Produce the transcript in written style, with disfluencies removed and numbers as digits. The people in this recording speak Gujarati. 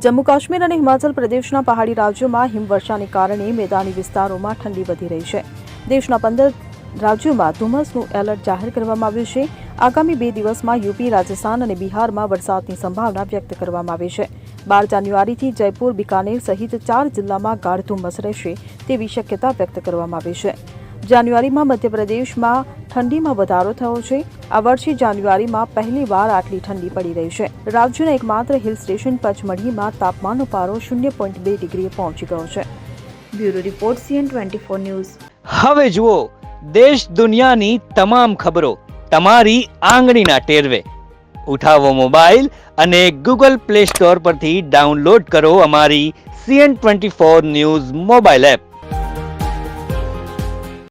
જમ્મુ કાશ્મીર અને હિમાચલ પ્રદેશના પહાડી રાજ્યોમાં હિમવર્ષાને કારણે મેદાની વિસ્તારોમાં ઠંડી વધી રહી છે. દેશના 15 રાજ્યોમાં ધુમ્મસનું એલર્ટ જાહેર કરવામાં આવ્યું છે. આગામી 2 દિવસમાં યુપી, રાજસ્થાન અને બિહારમાં વરસાદની સંભાવના વ્યક્ત કરવામાં આવી છે. 12 જાન્યુઆરીથી જયપુર, બિકાનેર સહિત 4 જિલ્લામાં ગાઢ ધુમ્મસ રહેશે તેવી શક્યતા વ્યક્ત કરવામાં આવી છે. જાન્યુઆરીમાં મધ્યપ્રદેશમાં ઠંડીમાં વધારો થયો છે. આ વર્ષે જાન્યુઆરીમાં પહેલીવાર આટલી ઠંડી પડી રહી છે. રાજ્યના એકમાત્ર હિલ સ્ટેશન પચમઢીમાં તાપમાનનો પારો 0.2 ડિગ્રીએ પહોંચી ગયો છે. Bureau report CN24 news. હવે જુઓ દેશ દુનિયાની તમામ ખબરો તમારી આંગળીના ટેરવે. ઉઠાવો મોબાઈલ અને Google Play Store પરથી ડાઉનલોડ કરો અમારી CN24 ન્યૂઝ મોબાઈલ એપ.